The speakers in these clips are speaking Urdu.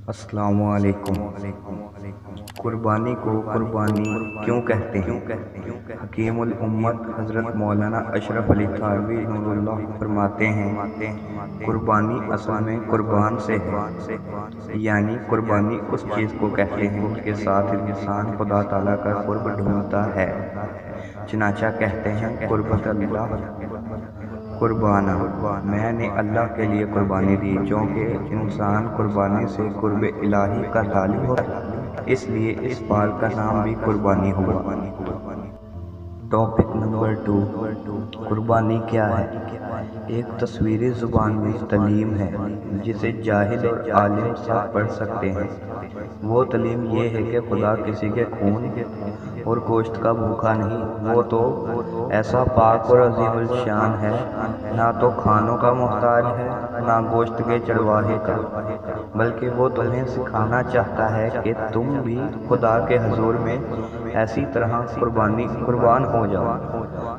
السلام علیکم۔ قربانی کو قربانی کیوں کہتے ہیں؟ حکیم الامت حضرت مولانا اشرف علی تھانوی نور اللہ فرماتے ہیں، قربانی اصل میں قربان سے ہے، یعنی قربانی اس چیز کو کہتے ہیں جس کے ساتھ انسان خدا تعالیٰ کا قرب ڈھونڈتا ہے۔ چنانچہ کہتے ہیں، قربت اللہ قربانہ، میں نے اللہ کے لیے قربانی دی، چونکہ انسان قربانی سے قرب الہی کا طالب ہوتا ہے، اس لیے اس بال کا نام بھی قربانی ہوا۔ ٹاپک نمبر 2، قربانی کیا ہے؟ ایک تصویری زبان میں تعلیم ہے جسے جاہل اور عالم سب پڑھ سکتے ہیں۔ وہ تعلیم یہ ہے کہ خدا کسی کے خون اور گوشت کا بھوکا نہیں، وہ تو ایسا پاک اور عظیم الشان ہے، نہ تو کھانوں کا محتاج ہے نہ گوشت کے چرواہے کا، بلکہ وہ تمہیں سکھانا چاہتا ہے کہ تم بھی خدا کے حضور میں ایسی طرح قربان ہو جاؤ،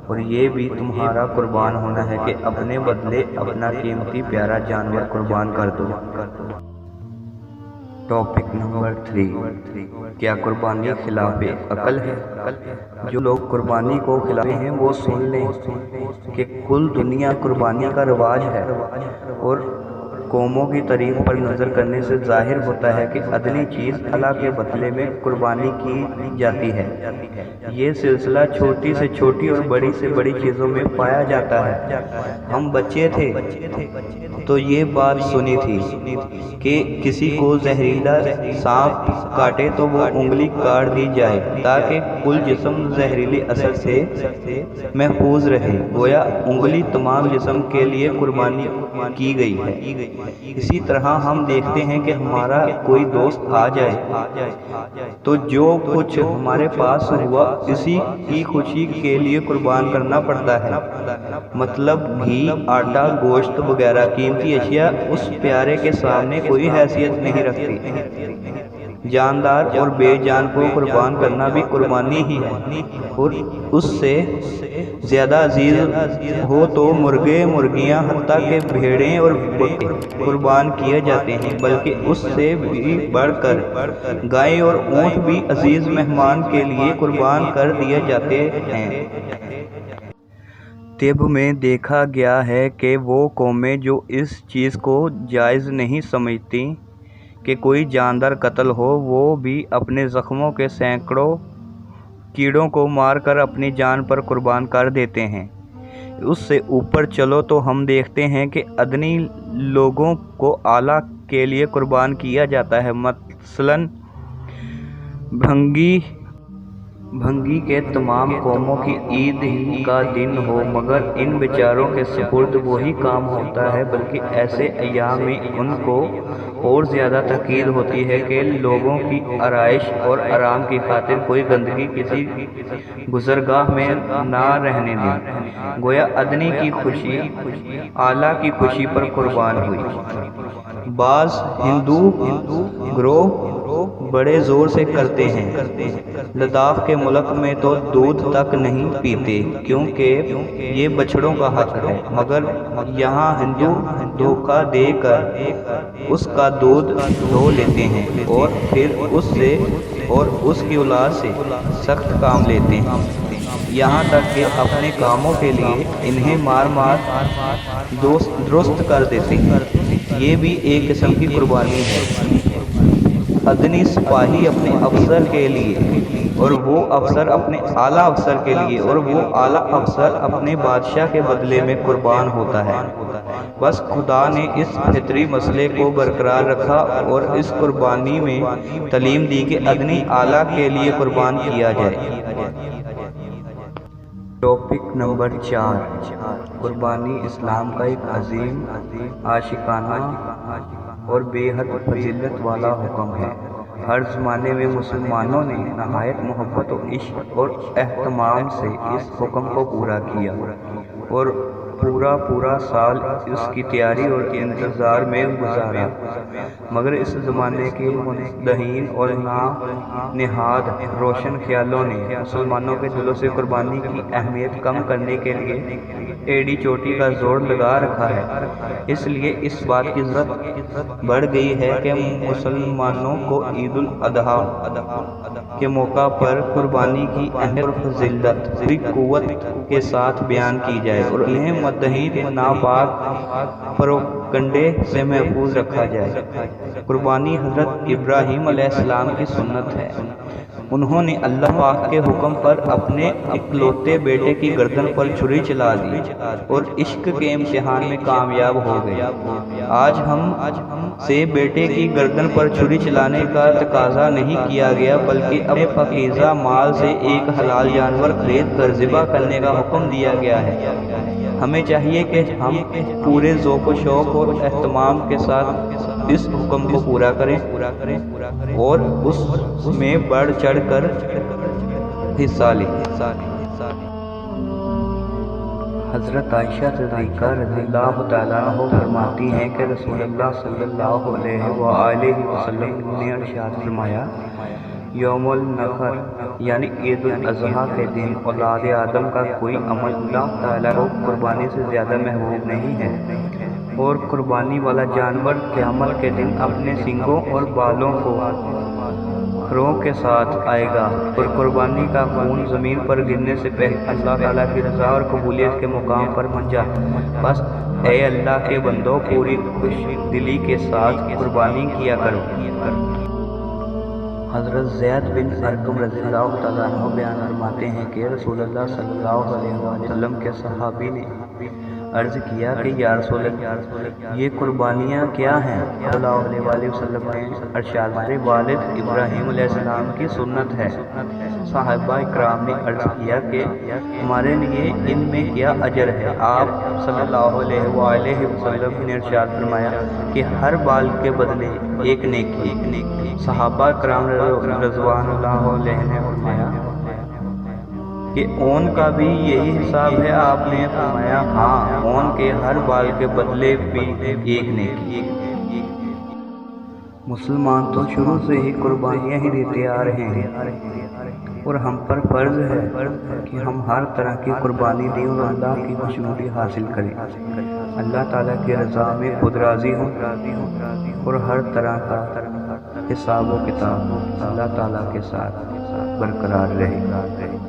اور یہ بھی تمہارا قربان ہونا ہے کہ اپنے بدلے اپنا قیمتی پیارا جانور قربان کر دو۔ ٹاپک نمبر 3، کیا قربانی خلاف عقل ہے؟ جو لوگ قربانی کو خلاف ہیں وہ سن لیں کہ کل دنیا قربانی کا رواج ہے، اور قوموں کی تاریخ پر نظر کرنے سے ظاہر ہوتا ہے کہ ادنی چیز اللہ کے بدلے میں قربانی کی جاتی ہے۔ یہ سلسلہ چھوٹی سے چھوٹی اور بڑی سے بڑی چیزوں میں پایا جاتا ہے۔ ہم بچے تھے تو یہ بات سنی تھی کہ کسی کو زہریلا سانپ کاٹے تو وہ انگلی کاٹ دی جائے تاکہ کل جسم زہریلی اثر سے محفوظ رہے، گویا انگلی تمام جسم کے لیے قربانی کی گئی ہے۔ اسی طرح ہم دیکھتے ہیں کہ ہمارا کوئی دوست آ جائے تو جو کچھ ہمارے پاس ہوا اسی کی خوشی کے لیے قربان کرنا پڑتا ہے، مطلب گھی، آٹا، گوشت وغیرہ قیمتی اشیاء اس پیارے کے سامنے کوئی حیثیت نہیں رکھتی۔ جاندار اور بے جان کو قربان کرنا بھی قربانی ہی ہے، اور اس سے زیادہ عزیز ہو تو مرغے، مرغیاں، حتیٰ کہ بھیڑیں اور بکرے قربان کیے جاتے ہیں، بلکہ اس سے بھی بڑھ کر گائے اور اونٹ بھی عزیز مہمان کے لیے قربان کر دیے جاتے ہیں۔ طب میں دیکھا گیا ہے کہ وہ قومیں جو اس چیز کو جائز نہیں سمجھتی کہ کوئی جاندار قتل ہو، وہ بھی اپنے زخموں کے سینکڑوں کیڑوں کو مار کر اپنی جان پر قربان کر دیتے ہیں۔ اس سے اوپر چلو تو ہم دیکھتے ہیں کہ ادنی لوگوں کو اعلیٰ کے لیے قربان کیا جاتا ہے، مثلاً بھنگی کے تمام قوموں کی عید ہی کا دن ہو، مگر ان بیچاروں کے سپرد وہی کام ہوتا ہے، بلکہ ایسے ایام میں ان کو اور زیادہ تاکید ہوتی ہے کہ لوگوں کی آرائش اور آرام کی خاطر کوئی گندگی کسی گزرگاہ میں نہ رہنے دیں، گویا ادنی کی خوشی اعلیٰ کی خوشی پر قربان ہوئی۔ بعض ہندو گروہ بڑے زور سے کرتے ہیں، لداخ کے ملک میں تو دودھ تک نہیں پیتے کیونکہ یہ بچڑوں کا حق ہے، مگر یہاں ہندو دھوکہ دے کر اس کا دودھ دھو لیتے ہیں اور پھر اس سے اور اس کی اولاد سے سخت کام لیتے ہیں، یہاں تک کہ اپنے کاموں کے لیے انہیں مار درست کر دیتے ہیں۔ یہ بھی ایک قسم کی قربانی ہے۔ ادنی سپاہی اپنے افسر کے لیے، اور وہ افسر اپنے اعلیٰ افسر کے لیے، اور وہ اعلیٰ افسر اپنے بادشاہ کے بدلے میں قربان ہوتا ہے۔ بس خدا نے اس فطری مسئلے کو برقرار رکھا اور اس قربانی میں تعلیم دی کہ ادنی اعلیٰ کے لیے قربان کیا جائے۔ ٹاپک نمبر 4، قربانی اسلام کا ایک عظیم، عاشقانہ اور بے حد فضیلت والا حکم ہے۔ ہر زمانے میں مسلمانوں نے نہایت محبت و عشق اور اہتمام سے اس حکم کو پورا کیا، اور پورا سال اس کی تیاری اور انتظار میں گزارا، مگر اس زمانے کے ذہین اور نہاد روشن خیالوں نے مسلمانوں کے دلوں سے قربانی کی اہمیت کم کرنے کے لیے ایڑی چوٹی کا زور لگا رکھا ہے۔ اس لیے اس بات کی ضرورت بڑھ گئی ہے کہ مسلمانوں کو عید الاضحیٰ کے موقع پر قربانی کی اہمیت اور فضیلت پوری قوت کے ساتھ بیان کی جائے اور انہیں متحد منافعات پروپگنڈے سے محفوظ رکھا جائے۔ قربانی حضرت ابراہیم علیہ السلام کی سنت ہے۔ انہوں نے اللہ پاک کے حکم پر اپنے اکلوتے بیٹے کی گردن پر چھری چلا دی اور عشق کے امتحان میں کامیاب ہو گئے۔ آج ہم سے بیٹے کی گردن پر چھری چلانے کا تقاضا نہیں کیا گیا، بلکہ اپنے پاکیزہ مال سے ایک حلال جانور خرید کر ذبح کرنے کا حکم دیا گیا ہے۔ ہمیں چاہیے کہ ہم پورے ذوق و شوق اور اہتمام کے ساتھ اس حکم کو پورا کریں اور اس میں بڑھ چڑھ کر حصہ لیں۔ حضرت عائشہ صدیقہ رضی اللہ تعالیٰ عنہ فرماتی ہیں کہ رسول اللہ صلی اللہ علیہ وآلہ وسلم نے ارشاد فرمایا، یوم النحر یعنی عید الاضحیٰ کے دن اولاد آدم کا کوئی عمل اللہ تعالیٰ کو قربانی سے زیادہ محبوب نہیں ہے، اور قربانی والا جانور قیامت کے دن اپنے سینگوں اور بالوں کو کھروں کے ساتھ آئے گا، اور قربانی کا خون زمین پر گرنے سے پہلے اللہ تعالیٰ کی رضا اور قبولیت کے مقام پر پہنچا۔ بس اے اللہ کے بندوں، پوری خوش دلی کے ساتھ قربانی کیا کرو۔ حضرت زید بن ارقم رضی اللہ تعالیٰ عنہ بیان فرماتے ہیں کہ رسول اللہ صلی اللہ علیہ وسلم کے صحابی نے عرض کیا کہ یا رسول اللہ، یہ قربانیاں کیا ہیں؟ صلی اللہ علیہ وآلہ وسلم نے ارشاد فرمایا، والد ابراہیم علیہ السلام کی سنت ہے۔ صحابہ اکرام نے عرض کیا کہ ہمارے لیے ان میں کیا اجر ہے؟ آپ صلی اللہ علیہ وآلہ وسلم نے ارشاد فرمایا کہ ہر بال کے بدلے ایک نیکی۔ صحابہ اکرام رضوان اللہ علیہ نے فرمایا کہ اون کا بھی یہی حساب ہے؟ آپ نے فرمایا ہاں، اون کے ہر بال کے بدلے بھی ایک نیکی۔ مسلمان تو شروع سے ہی قربانیاں ہی دیتے آ رہے ہیں، اور ہم پر فرض ہے کہ ہم ہر طرح کی قربانی دیں اور اللہ کی خوشنودی حاصل کریں، اللہ تعالیٰ کی رضا میں خود راضی ہوں، اور ہر طرح کا حساب و کتاب اللہ تعالیٰ کے ساتھ برقرار رہے۔